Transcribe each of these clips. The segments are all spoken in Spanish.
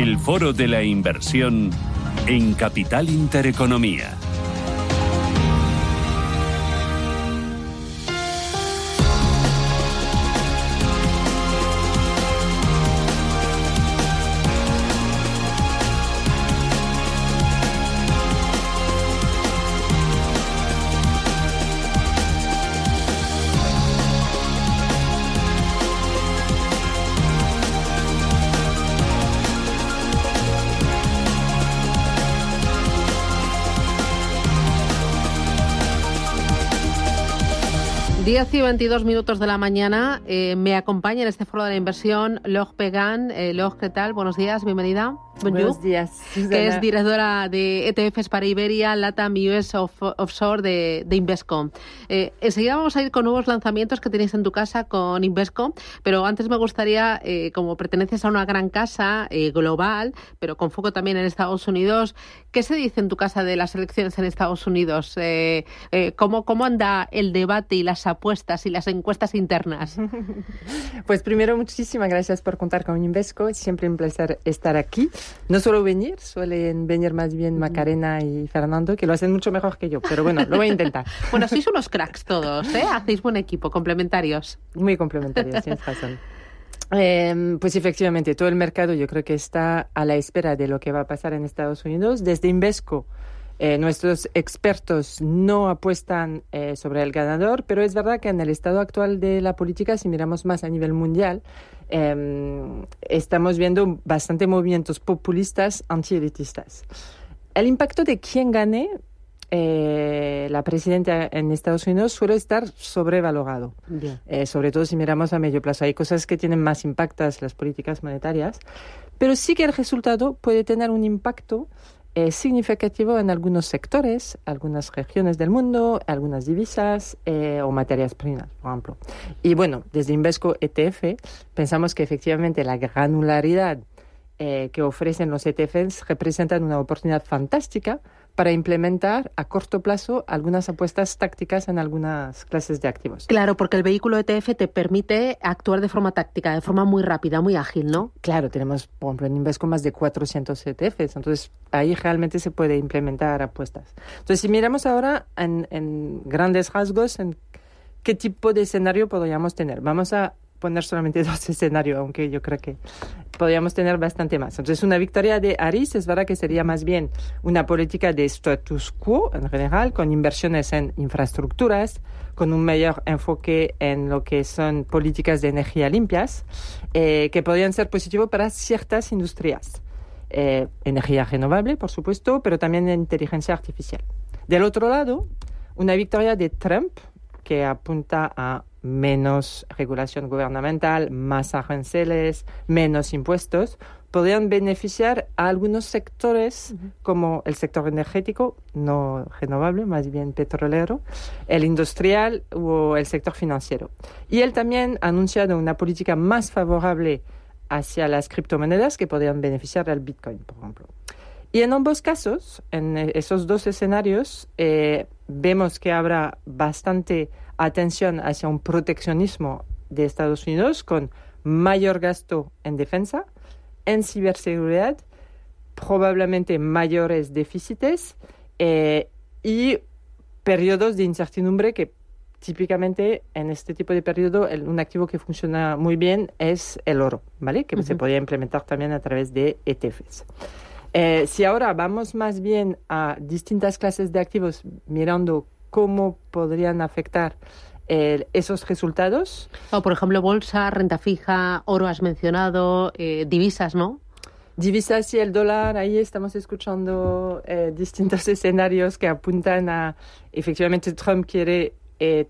El Foro de la Inversión en Capital Intereconomía. Diez y 22 minutos de la mañana, me acompaña en este foro de la inversión Laure Pegan. Laure, ¿qué tal? Buenos días, bienvenida. Buenos días, Susana. Que es directora de ETFs para Iberia, LATAM US Offshore de Invesco. Enseguida vamos a ir con nuevos lanzamientos que tenéis en tu casa con Invesco, pero antes me gustaría, como perteneces a una gran casa global, pero con foco también en Estados Unidos, ¿qué se dice en tu casa de las elecciones en Estados Unidos? ¿Cómo anda el debate y las apuestas y las encuestas internas? Pues primero, muchísimas gracias por contar con Invesco. Es siempre un placer estar aquí. No suelo venir, suelen venir más bien Macarena y Fernando, que lo hacen mucho mejor que yo, pero bueno, lo voy a intentar. Bueno, sois unos cracks todos, ¿eh? Hacéis buen equipo, complementarios. Muy complementarios, tienes razón. Pues efectivamente, todo el mercado yo creo que está a la espera de lo que va a pasar en Estados Unidos. Desde Invesco, nuestros expertos no apuestan sobre el ganador, pero es verdad que en el estado actual de la política, si miramos más a nivel mundial, estamos viendo bastante movimientos populistas antielitistas. El impacto de quién gane la presidenta en Estados Unidos suele estar sobrevalorado, sobre todo si miramos a medio plazo. Hay cosas que tienen más impactos, las políticas monetarias, pero sí que el resultado puede tener un impacto significativo en algunos sectores, algunas regiones del mundo, algunas divisas o materias primas, por ejemplo. Y bueno, desde Invesco ETF pensamos que efectivamente la granularidad que ofrecen los ETFs representan una oportunidad fantástica para implementar a corto plazo algunas apuestas tácticas en algunas clases de activos. Claro, porque el vehículo ETF te permite actuar de forma táctica, de forma muy rápida, muy ágil, ¿no? Claro, tenemos, por ejemplo, en Invesco más de 400 ETFs, entonces ahí realmente se puede implementar apuestas. Entonces, si miramos ahora en grandes rasgos, en qué tipo de escenario podríamos tener. Vamos a poner solamente dos escenarios, aunque yo creo que podríamos tener bastante más. Entonces, una victoria de Harris es verdad que sería más bien una política de status quo en general, con inversiones en infraestructuras, con un mayor enfoque en lo que son políticas de energía limpias, que podrían ser positivos para ciertas industrias. Energía renovable, por supuesto, pero también inteligencia artificial. Del otro lado, una victoria de Trump, que apunta a menos regulación gubernamental, más aranceles, menos impuestos, podrían beneficiar a algunos sectores como el sector energético, no renovable, más bien petrolero, el industrial o el sector financiero. Y él también ha anunciado una política más favorable hacia las criptomonedas que podrían beneficiar al Bitcoin, por ejemplo. Y en ambos casos, en esos dos escenarios, vemos que habrá bastante atención hacia un proteccionismo de Estados Unidos con mayor gasto en defensa, en ciberseguridad, probablemente mayores déficits y periodos de incertidumbre que típicamente en este tipo de periodo un activo que funciona muy bien es el oro, ¿vale? Que se podría implementar también a través de ETFs. Si ahora vamos más bien a distintas clases de activos mirando cómo podrían afectar esos resultados. O, por ejemplo, bolsa, renta fija, oro has mencionado, divisas, ¿no? Divisas y el dólar, ahí estamos escuchando distintos escenarios que apuntan a, efectivamente, Trump quiere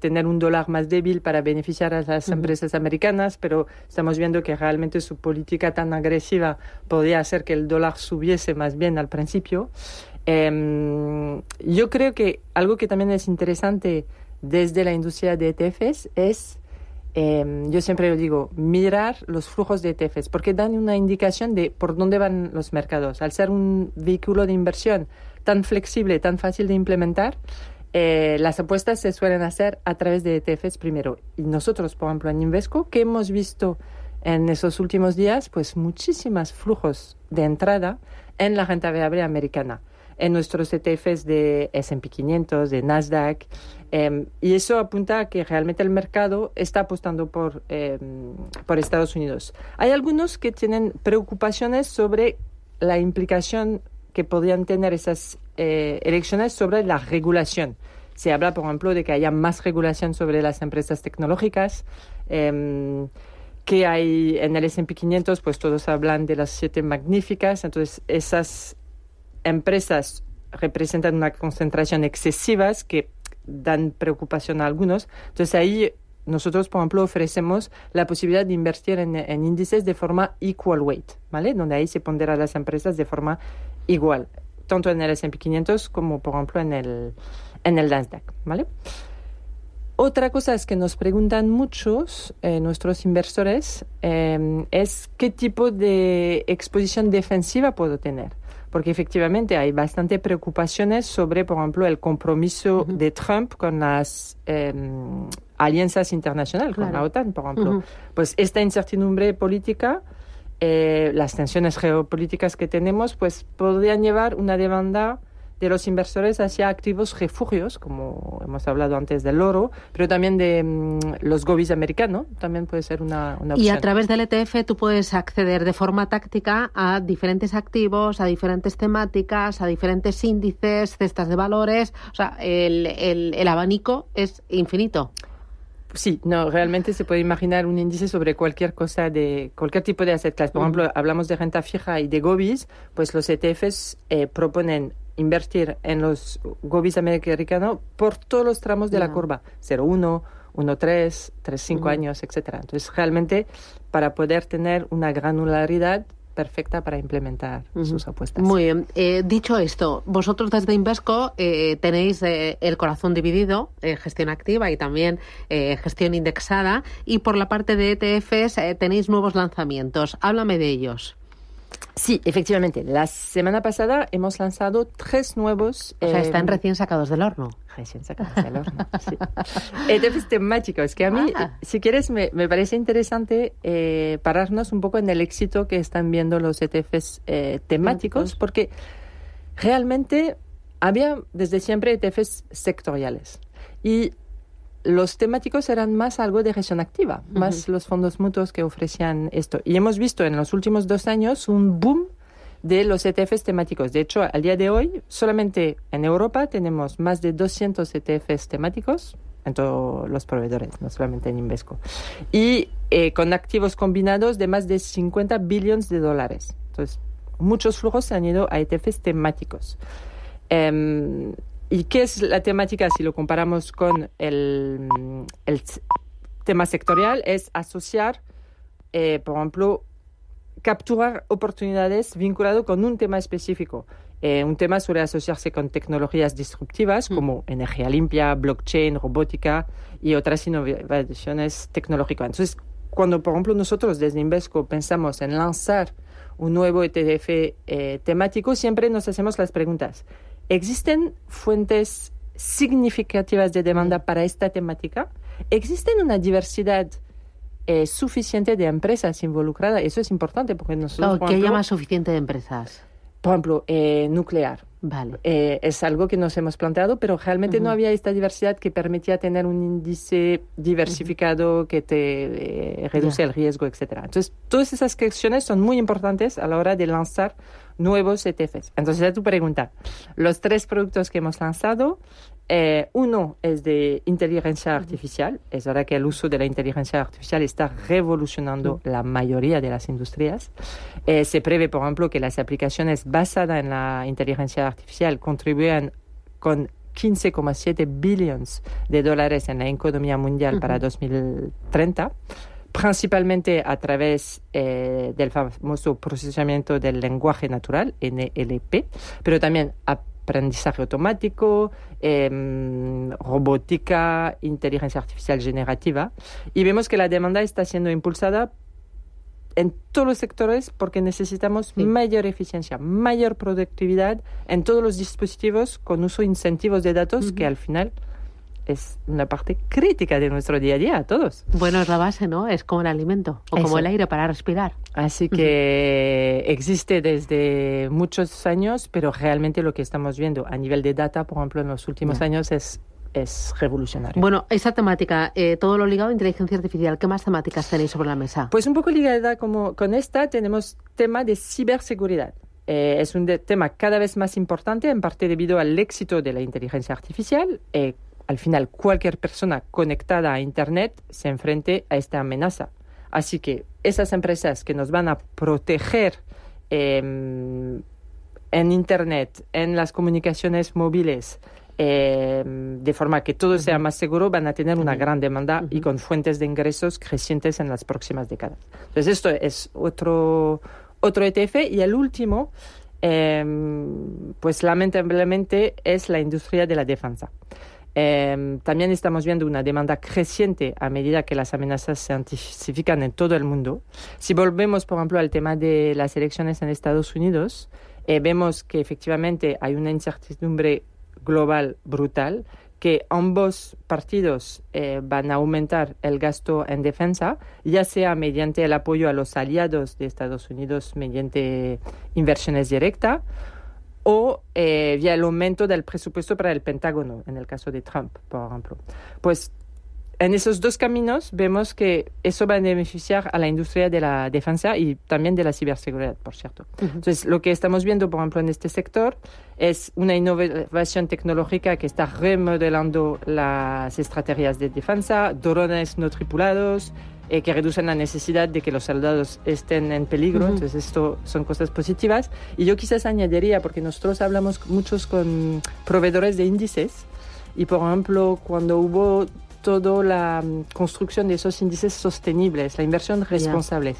tener un dólar más débil para beneficiar a las empresas americanas, pero estamos viendo que realmente su política tan agresiva podría hacer que el dólar subiese más bien al principio. Yo creo que algo que también es interesante desde la industria de ETFs es, yo siempre lo digo, mirar los flujos de ETFs, porque dan una indicación de por dónde van los mercados. Al ser un vehículo de inversión tan flexible, tan fácil de implementar, las apuestas se suelen hacer a través de ETFs primero. Y nosotros, por ejemplo, en Invesco, ¿qué hemos visto en esos últimos días, pues muchísimos flujos de entrada en la renta variable americana, en nuestros ETFs de S&P 500, de Nasdaq, y eso apunta a que realmente el mercado está apostando por Estados Unidos. Hay algunos que tienen preocupaciones sobre la implicación que podrían tener esas elecciones sobre la regulación. Se habla, por ejemplo, de que haya más regulación sobre las empresas tecnológicas, que hay en el S&P 500, pues todos hablan de las 7 magníficas, entonces esas empresas representan una concentración excesiva que dan preocupación a algunos. Entonces ahí nosotros, por ejemplo, ofrecemos la posibilidad de invertir en índices de forma equal weight, ¿vale? Donde ahí se pondera las empresas de forma igual, tanto en el S&P 500 como, por ejemplo, en el Nasdaq, ¿vale? Otra cosa es que nos preguntan muchos nuestros inversores es qué tipo de exposición defensiva puedo tener. Porque efectivamente hay bastante preocupaciones sobre, por ejemplo, el compromiso de Trump con las alianzas internacionales, con la OTAN, por ejemplo. Pues esta incertidumbre política, las tensiones geopolíticas que tenemos, pues podrían llevar una demanda de los inversores hacia activos refugios, como hemos hablado antes del oro, pero también de los govies americanos, también puede ser una opción. Y a través del ETF tú puedes acceder de forma táctica a diferentes activos, a diferentes temáticas, a diferentes índices, cestas de valores, o sea, el abanico es infinito. Sí, no, realmente se puede imaginar un índice sobre cualquier cosa, de cualquier tipo de asset class. Por ejemplo, hablamos de renta fija y de govies, pues los ETFs proponen invertir en los govies americanos por todos los tramos de la curva, 0,1, 1,3, 3,5 años, etcétera. Entonces, realmente, para poder tener una granularidad perfecta para implementar sus apuestas. Muy bien. Dicho esto, vosotros desde Invesco tenéis el corazón dividido, gestión activa y también gestión indexada, y por la parte de ETFs tenéis nuevos lanzamientos. Háblame de ellos. Sí, efectivamente. La semana pasada hemos lanzado 3 nuevos... O sea, están recién sacados del horno. Recién sacados del horno, sí. ETFs temáticos, que a mí, si quieres, me parece interesante pararnos un poco en el éxito que están viendo los ETFs temáticos, porque realmente había desde siempre ETFs sectoriales. Y los temáticos eran más algo de gestión activa, más los fondos mutuos que ofrecían esto. Y hemos visto en los últimos 2 años un boom de los ETFs temáticos. De hecho, al día de hoy, solamente en Europa tenemos más de 200 ETFs temáticos en todos los proveedores, no solamente en Invesco. Y con activos combinados de más de $50 billones. Entonces, muchos flujos se han ido a ETFs temáticos. ¿Y qué es la temática si lo comparamos con el tema sectorial? Es asociar, por ejemplo, capturar oportunidades vinculado con un tema específico. Un tema suele asociarse con tecnologías disruptivas como energía limpia, blockchain, robótica y otras innovaciones tecnológicas. Entonces, cuando, por ejemplo, nosotros desde Invesco pensamos en lanzar un nuevo ETF temático, siempre nos hacemos las preguntas. ¿Existen fuentes significativas de demanda para esta temática? ¿Existen una diversidad suficiente de empresas involucradas? Eso es importante porque nosotros... ¿Qué llama suficiente de empresas? Por ejemplo, nuclear. Vale. Es algo que nos hemos planteado, pero realmente no había esta diversidad que permitía tener un índice diversificado que te reduce el riesgo, etcétera. Entonces, todas esas cuestiones son muy importantes a la hora de lanzar nuevos ETFs. Entonces, a tu pregunta, los 3 productos que hemos lanzado, uno es de inteligencia artificial. Es verdad que el uso de la inteligencia artificial está revolucionando la mayoría de las industrias. Se prevé, por ejemplo, que las aplicaciones basadas en la inteligencia artificial contribuyan con $15,7 billones en la economía mundial para 2030. Principalmente a través del famoso procesamiento del lenguaje natural, NLP, pero también aprendizaje automático, robótica, inteligencia artificial generativa. Y vemos que la demanda está siendo impulsada en todos los sectores porque necesitamos mayor eficiencia, mayor productividad en todos los dispositivos con uso de incentivos de datos que al final es una parte crítica de nuestro día a día, a todos. Bueno, es la base, ¿no? Es como el alimento o como el aire para respirar. Así que existe desde muchos años, pero realmente lo que estamos viendo a nivel de data, por ejemplo, en los últimos años es revolucionario. Bueno, esa temática, todo lo ligado a inteligencia artificial, ¿qué más temáticas tenéis sobre la mesa? Pues un poco ligada como con esta, tenemos tema de ciberseguridad. Es un tema cada vez más importante, en parte debido al éxito de la inteligencia artificial. Al final, cualquier persona conectada a Internet se enfrenta a esta amenaza. Así que esas empresas que nos van a proteger en Internet, en las comunicaciones móviles, de forma que todo sea más seguro, van a tener una gran demanda y con fuentes de ingresos crecientes en las próximas décadas. Entonces, esto es otro ETF. Y el último, pues lamentablemente, es la industria de la defensa. También estamos viendo una demanda creciente a medida que las amenazas se intensifican en todo el mundo. Si volvemos, por ejemplo, al tema de las elecciones en Estados Unidos, vemos que efectivamente hay una incertidumbre global brutal, que ambos partidos van a aumentar el gasto en defensa, ya sea mediante el apoyo a los aliados de Estados Unidos mediante inversiones directas o vía el aumento del presupuesto para el Pentágono, en el caso de Trump, por ejemplo. Pues en esos dos caminos vemos que eso va a beneficiar a la industria de la defensa y también de la ciberseguridad, por cierto. Entonces, lo que estamos viendo, por ejemplo, en este sector es una innovación tecnológica que está remodelando las estrategias de defensa, drones no tripulados, que reducen la necesidad de que los soldados estén en peligro. Entonces, esto son cosas positivas. Y yo quizás añadiría, porque nosotros hablamos muchos con proveedores de índices, y, por ejemplo, cuando hubo toda la construcción de esos índices sostenibles, la inversión responsable.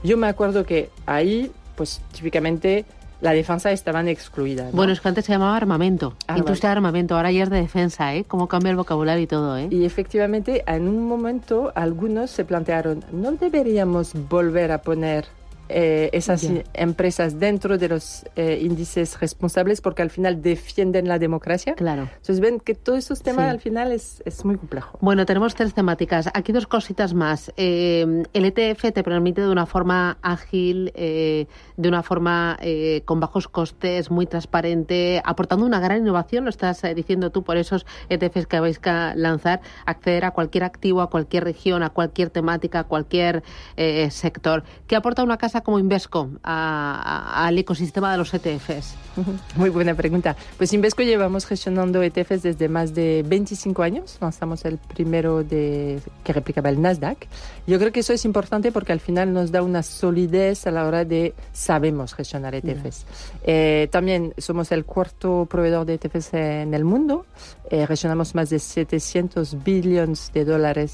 Yo me acuerdo que ahí, pues típicamente, la defensa estaban excluidas, ¿no? Bueno, es que antes se llamaba armamento, industria de armamento, ahora ya es de defensa, ¿eh? Cómo cambia el vocabulario y todo, ¿eh? Y efectivamente, en un momento, algunos se plantearon, ¿no deberíamos volver a poner esas empresas dentro de los índices responsables porque al final defienden la democracia? Claro. Entonces ven que todos esos temas al final es muy complejo. Bueno, tenemos 3 temáticas. Aquí 2 cositas más. El ETF te permite de una forma ágil, de una forma con bajos costes, muy transparente, aportando una gran innovación, lo estás diciendo tú, por esos ETFs que vais a lanzar, acceder a cualquier activo, a cualquier región, a cualquier temática, a cualquier sector. ¿Qué aporta una casa como Invesco al ecosistema de los ETFs? Muy buena pregunta. Pues Invesco llevamos gestionando ETFs desde más de 25 años. Lanzamos el primero que replicaba el Nasdaq. Yo creo que eso es importante porque al final nos da una solidez a la hora de sabemos gestionar ETFs. También somos el 4º proveedor de ETFs en el mundo. Gestionamos más de $700 billones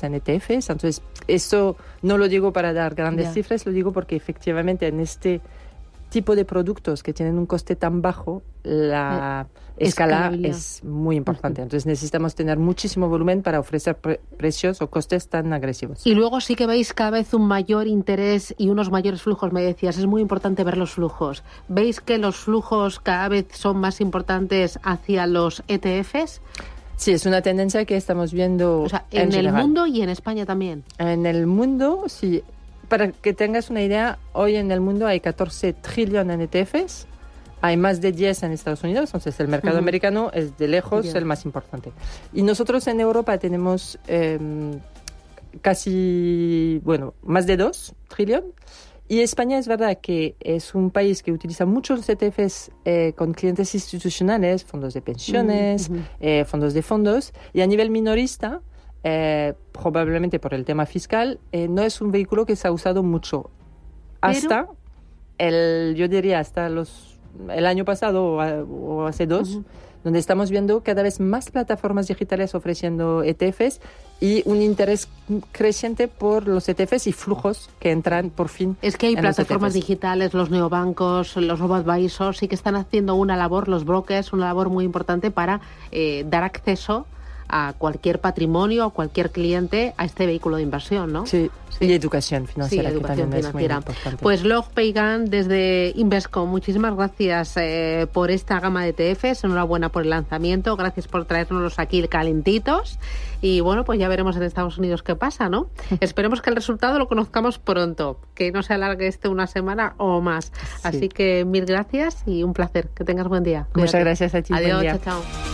en ETFs. Entonces, eso no lo digo para dar grandes cifras, lo digo porque efectivamente en este tipo de productos que tienen un coste tan bajo, la escala es muy importante. Entonces necesitamos tener muchísimo volumen para ofrecer precios o costes tan agresivos. Y luego sí que veis cada vez un mayor interés y unos mayores flujos, me decías, es muy importante ver los flujos. ¿Veis que los flujos cada vez son más importantes hacia los ETFs? Sí, es una tendencia que estamos viendo, o sea, en el mundo y en España también. En el mundo, sí. Para que tengas una idea, hoy en el mundo hay 14 trillones en ETFs, hay más de 10 en Estados Unidos, entonces el mercado americano es de lejos el más importante. Y nosotros en Europa tenemos más de 2 trillones. Y España es verdad que es un país que utiliza muchos ETFs con clientes institucionales, fondos de pensiones, fondos de fondos, y a nivel minorista, probablemente por el tema fiscal, no es un vehículo que se ha usado mucho. Hasta el año pasado o hace 2, donde estamos viendo cada vez más plataformas digitales ofreciendo ETFs y un interés creciente por los ETFs y flujos que entran por fin. Es que hay plataformas digitales, los neobancos, los robo-advisors, sí que están haciendo una labor, los brokers, una labor muy importante para dar acceso a cualquier patrimonio, a cualquier cliente, a este vehículo de inversión, ¿no? Sí, y educación financiera, sí, educación que también financiera. es muy importante. Pues Laure Peygan desde Invesco, muchísimas gracias por esta gama de ETFs, enhorabuena por el lanzamiento, gracias por traernos aquí calentitos y bueno, pues ya veremos en Estados Unidos qué pasa, ¿no? Esperemos que el resultado lo conozcamos pronto, que no se alargue una semana o más. Sí. Así que mil gracias y un placer, que tengas buen día. Muchas gracias a ti. Adiós, buen día. chao.